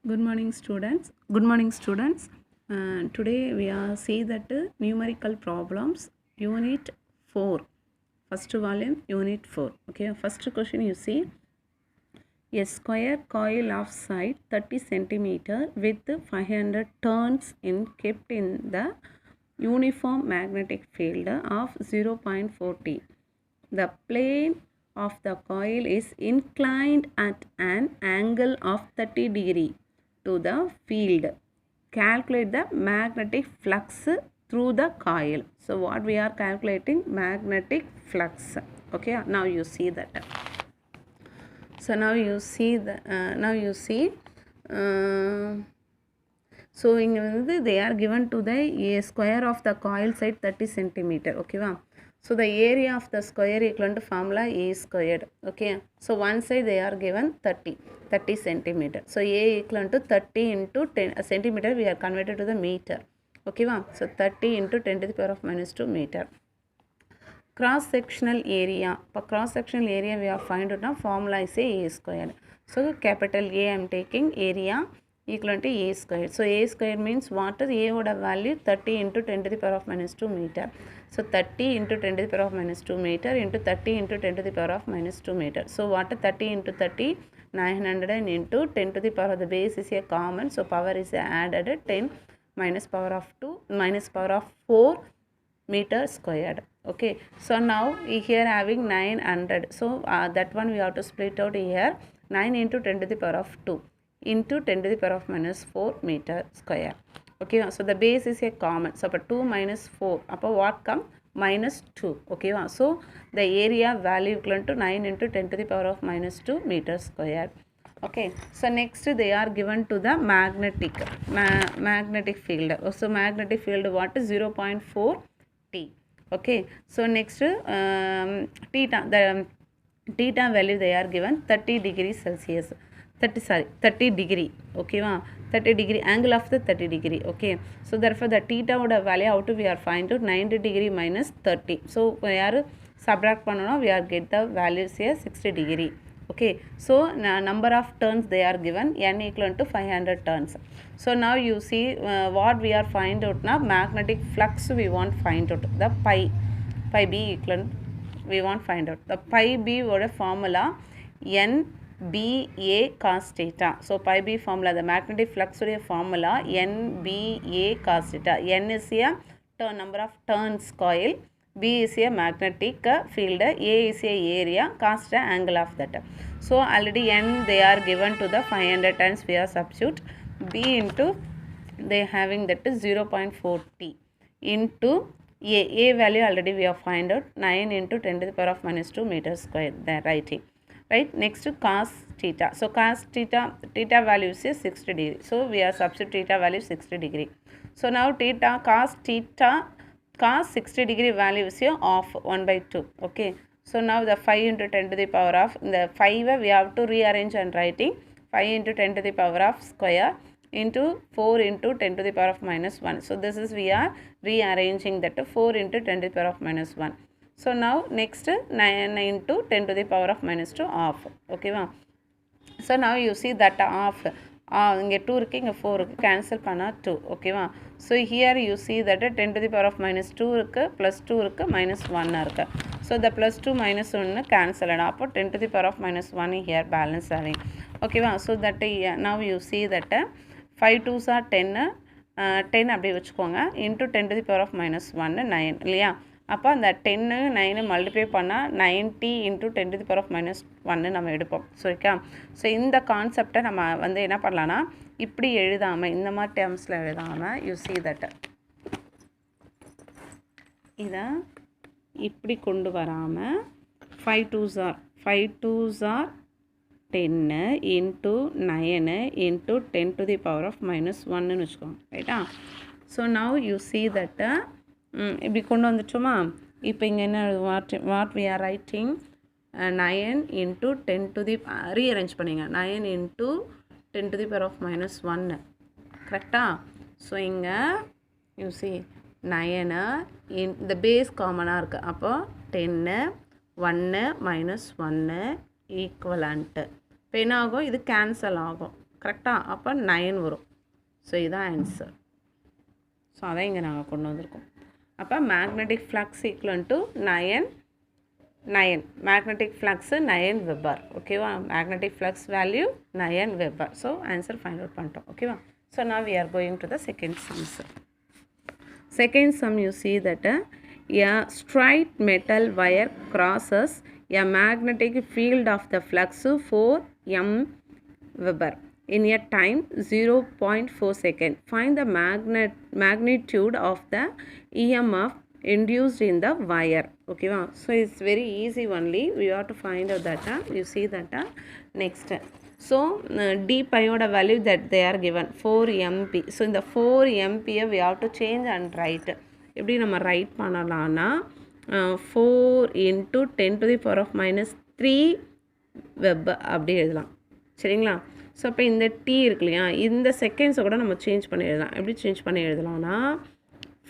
Good morning, students. Good morning, students. Today we are see that numerical problems, unit 4, first volume, unit 4. Okay, first question you see a square coil of side 30 centimeter with 500 turns kept in the uniform magnetic field of 0.40. The plane of the coil is inclined at an angle of 30 degree to the field. Calculate the magnetic flux through the coil. So what we are calculating? Magnetic flux. Okay, now you see that. So now you see so இங்கே வந்து they are given to the a square of the coil side 30 centimeter. ஓகேவா? So the area of the square equal to formula a squared. Okay. So one side they are given 30 centimeter. So a equal to 30 into 10 centimeter we are converted to the meter. ஓகேவா? So 30 into 10 to the power of minus 2 meter. Cross sectional area. For cross sectional area we are find out now formula is a squared. So capital A I am taking area equal to a squared. So a squared means what is a would have value 30 into 10 to the power of minus 2 meter. So 30 into 10 to the power of minus 2 meter into 30 into 10 to the power of minus 2 meter. So what is 30 into 30? 900 and into 10 to the power of the base is a common. So power is added 10 minus power of 2 minus power of 4 meter squared. Okay, so now here having 900. So that one we have to split out here. 9 into 10 to the power of 2 into 10 to the power of minus 4 meter square. Okay, so the base is a common. So 2 minus 4. Upper what come? Minus 2. Okay, so the area value equal to 9 into 10 to the power of minus 2 meter square. Okay, so next they are given to the magnetic field. So magnetic field what is 0.4 T. Okay, so next theta value they are given 30 degrees Celsius. 30 degree. Okay, 30 degree angle of the 30 degree. Okay, so therefore the theta would have value out to we are find out 90 degree minus 30. So we are subtract panona we are get the values here 60 degree. Okay, so number of turns they are given n equal to 500 turns. So now you see what we are find out now magnetic flux we want find out the pi b equal we want find out the pi b would formula n b a cos theta. So pi b formula the magnetic flux formula n b a cos theta. N is a number of turns coil, B is a magnetic field, A is a area, cos the angle of that. So already n they are given to the 500 times we are substitute B into they having that is 0.4 T into A value already we have find out 9 into 10 to the power of minus 2 meter square there writing. Right, next cos theta. So cos theta value is 60 degree. So we are substitute theta value 60 degree. So now cos 60 degree value is here of 1 by 2. Okay, so now the 5 into 10 to the power of the 5 we have to rearrange and writing 5 into 10 to the power of square into 4 into 10 to the power of minus 1. So this is we are rearranging that 4 into 10 to the power of minus 1. So now next 9 into 10 to the power of minus 2 off. Okay, so now you see that off இங்கே 2 இருக்குது இங்கே 4 இருக்குது cancel பண்ணால் 2. ஓகேவா? So here you see that 10 to the power of minus 2 இருக்குது plus 2 இருக்குது minus 1 இருக்குது. So the plus 2 minus 1 cancel ஆகிடும். அப்போ 10 to the power of minus 1 here balance ஆகிங். ஓகேவா? So that now you see that 5 2s are 10 10 அப்படியே வச்சுக்கோங்க into 10 to the power of minus 1 9 இல்லையா? அப்போ அந்த 10 9 மல்டிப்ளை பண்ணால் 90 into 10 to the power of minus 1 நம்ம எடுப்போம். சரிக்கா? ஸோ இந்த கான்செப்டை நம்ம வந்து என்ன பண்ணலான்னா இப்படி எழுதாமல் இந்த மாதிரி டேர்ம்ஸில் எழுதாமல் யூ சி தட் இதை இப்படி கொண்டு வராமல் 5 2s are 10 into 9 into 10 to the power of minus 1ன்னு வச்சுக்கோங்க. ரைட்டா? So now you see that இப்படி கொண்டு வந்துட்டோமா? இப்போ இங்கே என்ன what we are writing 9 into 10 to the rearrange பண்ணிங்க 9 into 10 to the power of minus 1 கரெக்டா? ஸோ இங்கே யூ சி 9 இந்த பேஸ் காமனாக இருக்குது. அப்போ 10 1 minus 1 ஈக்குவலண்ட்டு இப்போ என்ன ஆகும்? இது கேன்சல் ஆகும் கரெக்டாக அப்போ 9 வரும். ஸோ இதுதான் ஆன்சர். ஸோ அதான் இங்கே நாங்கள் கொண்டு வந்திருக்கோம். அப்போ magnetic flux equal to 9 magnetic flux 9 weber. ஓகேவா, magnetic flux value 9 weber. So answer find out பண்ணிட்டோம். ஓகேவா. So now we are going to the second sum. Second sum, you see that a straight metal wire crosses a magnetic field of the flux 4 m Weber in a time 0.4 second. Find the magnitude of the EMF induced in the wire. Okay, so it's very easy only. We have to find out that. You see that next. So d pi oda value that they are given 4 mp. So in the 4 mp we have to change and write. எப்படி நம்ம right பண்ணலாம்னா 4 into 10 to the power of minus 3 web அப்படி எழுதலாம். சரிங்களா. So அப்போ இந்த D இருக்கு இல்லையா, இந்த செகண்ட்ஸை கூட நம்ம சேஞ்ச் பண்ணி எழுதலாம். எப்படி சேஞ்ச் பண்ணி எழுதலாம்னா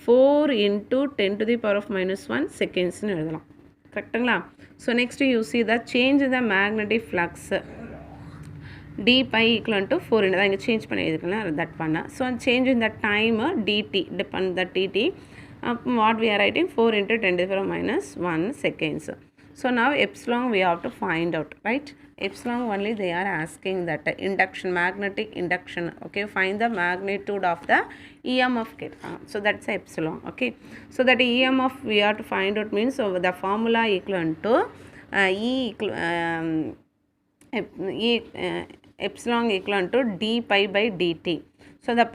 4 into 10 to the power of minus 1 செகண்ட்ஸ்னு எழுதலாம். கரெக்டுங்களா. So next you see the change the magnetic flux d pi equal to 4 தான் இங்கே சேஞ்ச் பண்ணி எழுதிக்கலாம். தட் பண்ண so change in the time dt depend the dt. What we are writing 4 into 10 to the power minus 1 seconds. So now epsilon we have to find out, right? Epsilon only they are asking that induction, magnetic induction. Okay, find the magnitude of the EMF. So that's epsilon. Okay, so that EMF we have to find out means so the formula equal to epsilon equal to d pi by dt. So the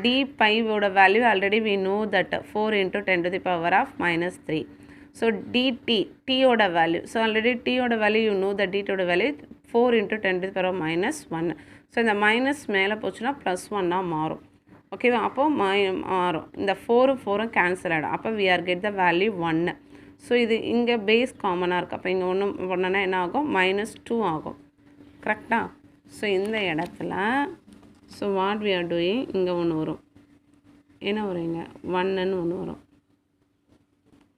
d pi value already we know that 4 into 10 to the power of minus 3. So dt, t oda value. So already t oda value you know the dt oda value 4 into 10 to the power of minus 1. So இந்த minus மேலே போச்சுன்னா plus 1 மாறும். ஓகேவா, அப்போ மாறும். இந்த 4 cancel ஆகிடும். அப்போ we are get the value 1. So இது இங்கே பேஸ் காமனாக இருக்குது. அப்போ இங்கே ஒன்றுனா என்ன ஆகும், minus 2 ஆகும். கரெக்டாக. ஸோ இந்த இடத்துல so what we are doing, இங்கே ஒன்று வரும். என்ன வரும், இங்கே 1ன்னு ஒன்று வரும்.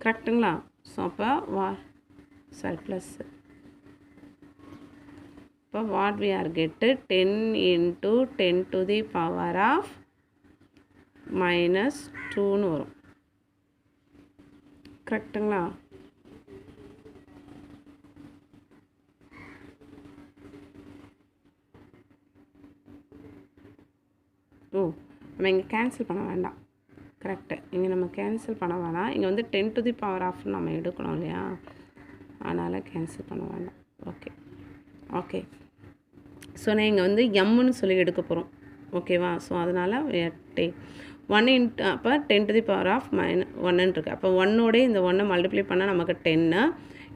கரெக்டுங்களா. ஸோ அப்போ ப்ளஸ் இப்போ what we are get 10 into 10 to the power of minus 2ன்னு வரும். கரெக்டுங்களா. நம்ம இங்கே கேன்சல் பண்ண வேண்டாம். கரெக்டு, இங்கே நம்ம கேன்சல் பண்ண வேணாம். இங்கே வந்து 10 to the power of நம்ம எடுக்கணும் இல்லையா, அதனால் கேன்சல் பண்ண வேண்டாம். ஓகே ஸோ நான் இங்கே வந்து எம்முன்னு சொல்லி எடுக்க போகிறோம். ஓகேவா. ஸோ அதனால் 1 into அப்போ 10 to the power of -1 இருக்குது. அப்போ 1ஓட இந்த 1 மல்டிப்ளை பண்ணால் நமக்கு 10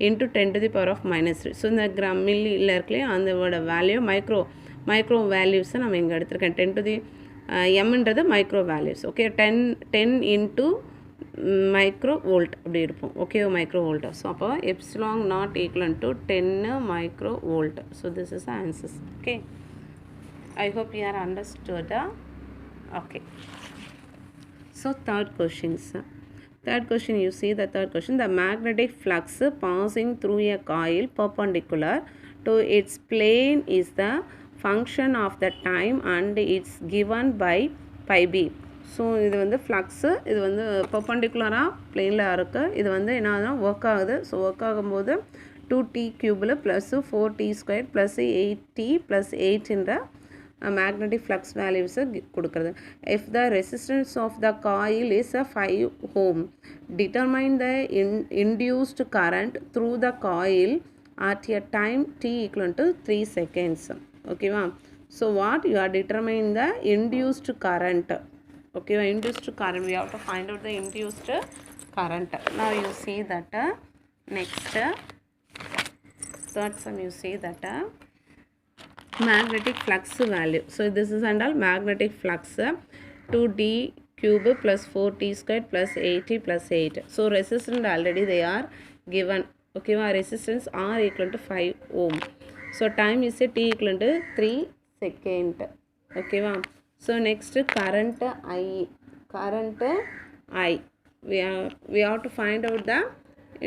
into 10 to the power of minus 3. So இந்த கிராம் மில்லியில் இருக்குல்லையே அதோட வேல்யூ மைக்ரோ வேல்யூஸை நம்ம இங்கே எடுத்துருக்கேன். 10 to the எம்ன்றது micro values. Okay, 10 into micro volt அப்படி இருப்போம். Okay, micro volt. ஸோ அப்போ epsilon naught equal to 10 micro volt. So this is answers. Okay, I hope you are understood. Okay, so third question, you see the third question. The magnetic flux passing through a coil perpendicular to its plane is the function of the time and it's given by pi b. So இது வந்து flux, இது வந்து பர்பண்டிகுலராக பிளேனில் இருக்குது. இது வந்து என்ன work ஆகுது. ஸோ ஒர்க் ஆகும்போது 2t கியூபில் plus 4t² plus 8t plus 8ன்ற magnetic flux values கொடுக்குறது. If the resistance of the coil is a 5 ohm, determine the induced current through the coil at a time t equal to 3 seconds. Okay, so what you are determining the induced current. Okay, induced current, we have to find out the induced current. Now you see that next third sum, you see that magnetic flux value. So this is and all magnetic flux 2d cube plus 4t² plus 8t plus 8. So resistance already they are given. Okay, resistance R equal to 5 ohm. So time is t equal to 3 second. Okay, so next current I we have to find out the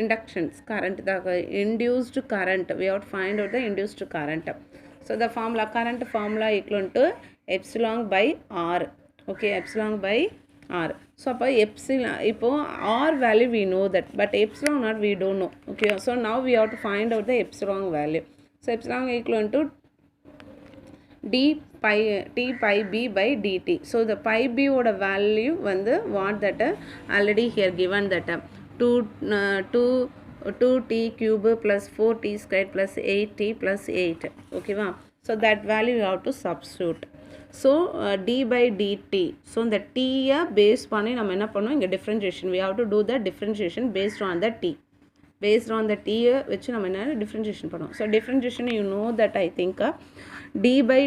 inductions current, the induced current. We have to find out the induced current. So the formula, current formula equal to epsilon by r. Okay, epsilon by r. So அப்போ epsilon, இப்போ r value we know that, but epsilon not we don't know. Okay, so now we have to find out the epsilon value. So epsilon equal to d pi t pi b by dt. So the pi b ஓட value வந்து what that already here given that 2t cube plus 4t squared plus 8t plus 8. Okay va? So that value you have to substitute. So d by dt. So the t based பண்ணி நம்ம என்ன பண்ணோம், இங்க differentiation we have to do the differentiation based on the t. Based on the t வச்சு நம்ம என்ன differentiation பண்ணுவோம். So differentiation you know that I think d by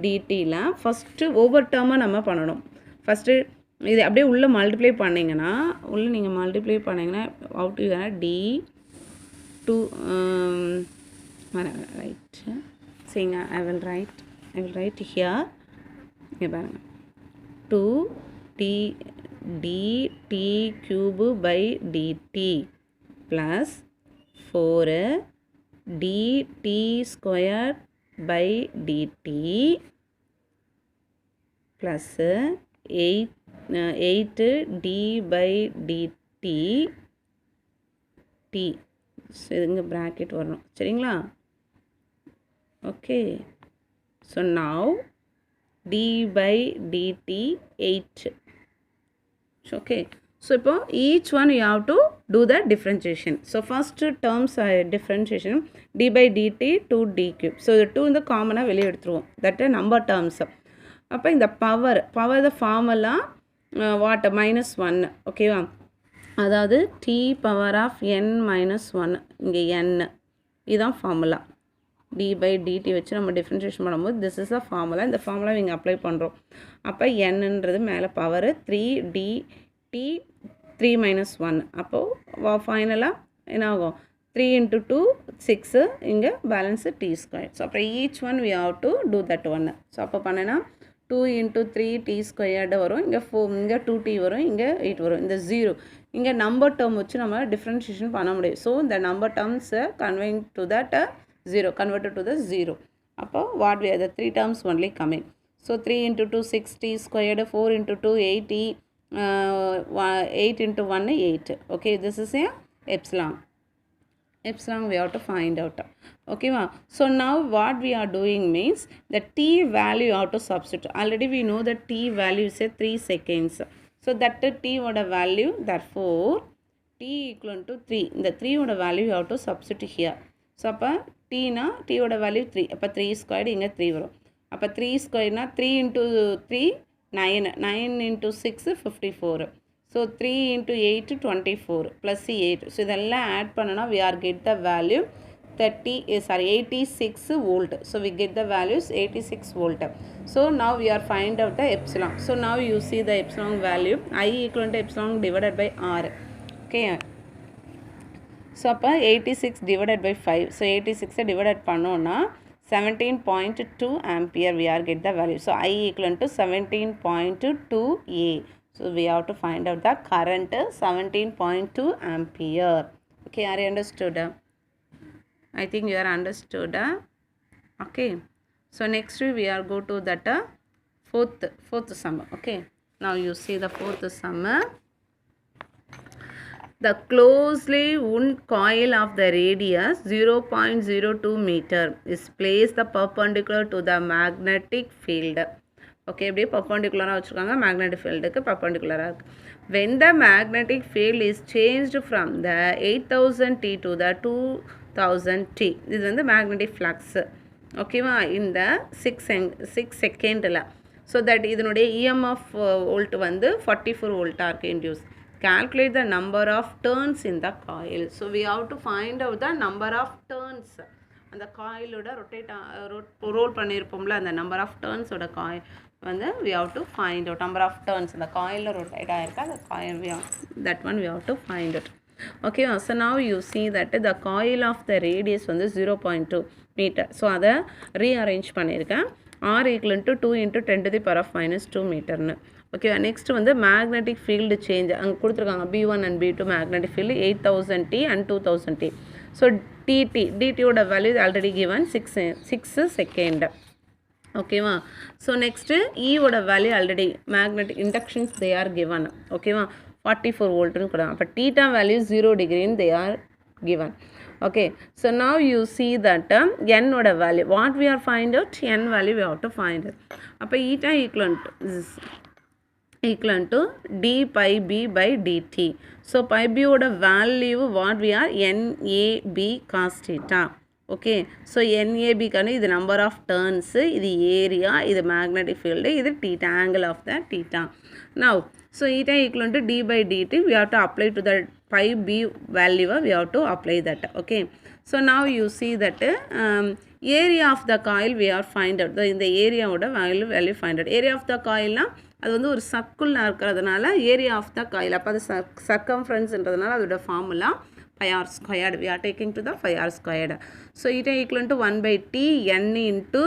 dt ல first over term நம்ம பண்ணணும். First இது அப்படியே உள்ள மல்டிப்ளை பண்ணீங்கன்னா உள்ள நீங்கள் மல்டிப்ளை பண்ணீங்கன்னா out you D two right சரிங்க. ஐ வில் ரைட் ஹியர் இங்கே பாருங்கள் 2t dt cube by dt plus 4dt square by dt plus 8d by dt t. So இதுங்க ப்ராக்கெட் வரணும் சரிங்களா. Okay, so now d by dt 8. Okay, so இப்போ each one you have to do the differentiation. So first terms differentiation d by dt 2d cube. So இது 2 இந்த காமனாக வெளியே எடுத்துருவோம், that number terms. அப்போ இந்த பவர் த ஃபார்முலா வாட் -1. ஓகேவா, அதாவது t பவர் ஆஃப் n -1 இங்கே n இதுதான் ஃபார்முலா. d by dt வச்சு நம்ம டிஃப்ரென்ஷியேஷன் பண்ணும்போது திஸ் இஸ் அ ஃபார்முலா. இந்த ஃபார்முலா இங்கே அப்ளை பண்ணுறோம். அப்போ என்னன்றது மேலே பவர் 3dt 3 - 1. அப்போது ஃபைனலாக என்ன ஆகும், 3 × 2 6 இங்கே பேலன்ஸு t ஸ்கொயர். ஸோ அப்புறம் each one we have to do that one. So அப்போ பண்ணேன்னா 2 × 3t ஸ்கொயர்டு வரும், இங்கே 4 இங்கே 2t வரும், இங்கே 8 வரும். இந்த 0 இங்கே நம்பர் டேர்ம் வச்சு நம்ம டிஃப்ரென்ஷியேஷன் பண்ண முடியும். ஸோ இந்த நம்பர் டேர்ம்ஸை convert to that 0, converted to the 0. அப்போ what we are the 3 terms only coming. So 3 × 2 6t squared, 4 × 2 8t, 8 × 1 8. Okay, this is a epsilon we have to find out. Okay ma. So now what we are doing means the t value you have to substitute. Already we know that t value is 3 seconds. So that t oda value, therefore t equal to 3. The 3 oda value you have to substitute here. So அப்போ t na t oda value 3. அப்போ 3 squared இங்கே 3 வரும். அப்போ 3 squared na 3 × 3 9 × 6 54. So 3 × 8 24 plus 8. So இதெல்லாம் add பண்ணனா we are get the value 86 volt. So we get the values 86 volt. So now we are find out the epsilon. So now you see the epsilon value I equal to epsilon divided by r. Okay. So அப்போ 86 divided by 5. So 86 divided பண்ணோன்னா 17.2 ampere we are get the value. So I equal to 17.2 A. So we have to find out the current 17.2 ampere. Okay, are you understood? I think you are understood. Okay. So next we are go to that fourth sum. Okay. Now you see the fourth sum. The closely wound coil of the radius 0.02 meter is placed perpendicular to the magnetic field. Okay, இப்படி perpendicular-ஆக வச்சுருக்காங்க, magnetic field-க்கு perpendicular-ஆக இருக்கு. When the magnetic field is changed from the 8000 T to the 2000 T, இது வந்து magnetic flux. ஓகேவா, இந்த 6 செகண்டில். So that இதனுடைய EMF volt வந்து 44 வோல்ட்டாக இருக்குது induce. Calculate the number of turns in the coil. So we have to find out the number of turns. அந்த காயிலோட ரோல் பண்ணியிருப்போம்ல, அந்த நம்பர் ஆஃப் டர்ன்ஸோட காயில் வந்து we have to find out number of turns. அந்த காயிலில் rotate ஆகிருக்கா அந்த coil that one we have to find out. Okay, so now you see that the coil of the radius வந்து 0.2 meter. So அதை rearrange பண்ணியிருக்கேன். R equal to 2 × 10⁻⁻2 மீட்டர்னு. Okay, next வந்து magnetic field change அங்கே கொடுத்துருக்காங்க. B1 and B2 magnetic field 8000 T and 2000 T. So டிடியோட value already given 6 second ஓகேவா. So next ஈயோட value already magnetic inductions they are given ஓகேவா 44 வோல்ட்னு கூட. அப்போ டீட்டா வேல்யூ 0 டிகிரின்னு they are given. Okay, so now you see that n oda value what we are find out, n value we have to find it. அப்போ eta equal to d pi b by dt. So pi b oda value what we are NAB cos theta. Okay, so NAB கான இது number of turns, இது area, இது magnetic field, இது theta, angle of the theta. Now so eta equal to d by dt we have to apply to the pi b value, we have to apply that. Okay, so now you see that area of the coil we are find out. In the area oda value find out. Area of the coil na அது வந்து ஒரு circle இருக்கிறதுனால area of the coil. அப்போ அது சர்க்கம்ஃபரன்ஸ்ன்றதுனால அதோட formula pi r squared. We are taking to the pi r squared. So eta equal to 1 by t n into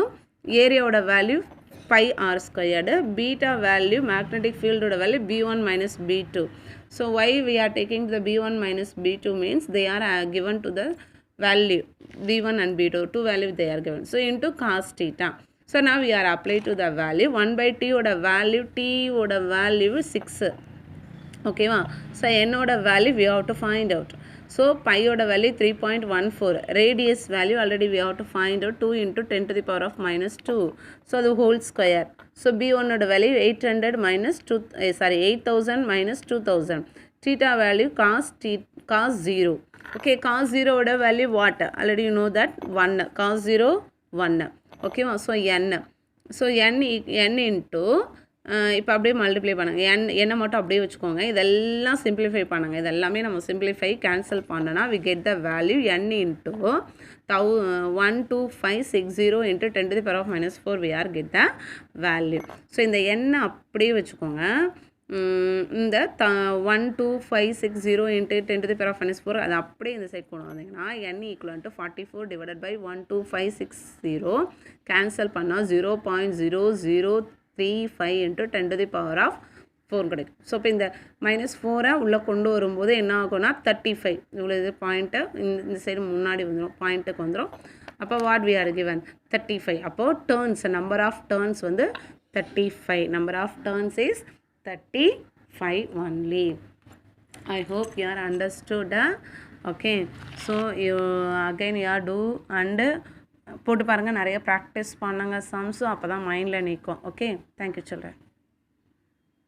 area oda value pi r squared, beta value magnetic field oda value b1 minus b2. So why we are taking the b1 minus b2 means they are given to the value b1 and b2, two value they are given. So into cos theta. So now we are apply to the value 1 by t oda value, t oda value 6 okay va. So n oda value we have to find out. So pi oda value 3.14, radius value already we have to find out 2 into 10 to the power of minus 2, so the whole square. So b1 oda value 800 minus 8000 minus 2000. Theta value cos 0. Okay, cos 0 oda value what, already you know that 1, cos 0 1 okay. So n, so n into இப்போ அப்படியே multiply பண்ணுங்க. என்ன மட்டும் அப்படியே வச்சுக்கோங்க. இதெல்லாம் simplify பண்ணுங்கள். இதெல்லாமே நம்ம சிம்பிளிஃபை கேன்சல் பண்ணோன்னா we get the value n into 12560 into 10 to the power of minus 4 we are get the value. So இந்த எண்ணை அப்படியே வச்சுக்கோங்க. இந்த 12560 into 10 to the power of minus 4 அது அப்படியே இந்த சைட் கொண்டு வந்தீங்கன்னா n equal to 44 divided by 12560 cancel பண்ணால் 0.0035 into 10 to the power of 4 கிடைக்கும். ஸோ இப்போ இந்த -4 உள்ளே கொண்டு வரும்போது என்ன ஆகும்னா 35 இவ்வளோ இது பாயிண்ட்டை இந்த சைடு முன்னாடி வந்துடும், பாயிண்ட்டுக்கு வந்துடும். அப்போ வாட் வி ஆர் கிவன் 35. அப்போது டேர்ன்ஸ் நம்பர் ஆஃப் டேர்ன்ஸ் வந்து 35. Number of turns is 35 only. I hope you are understood. Okay, so you again you are do and போட்டு பாருங்கள், நிறைய ப்ராக்டிஸ் பண்ணுங்கள் சம்ஸும், அப்போ தான் மைண்டில் நிற்கும். Okay, thank you children.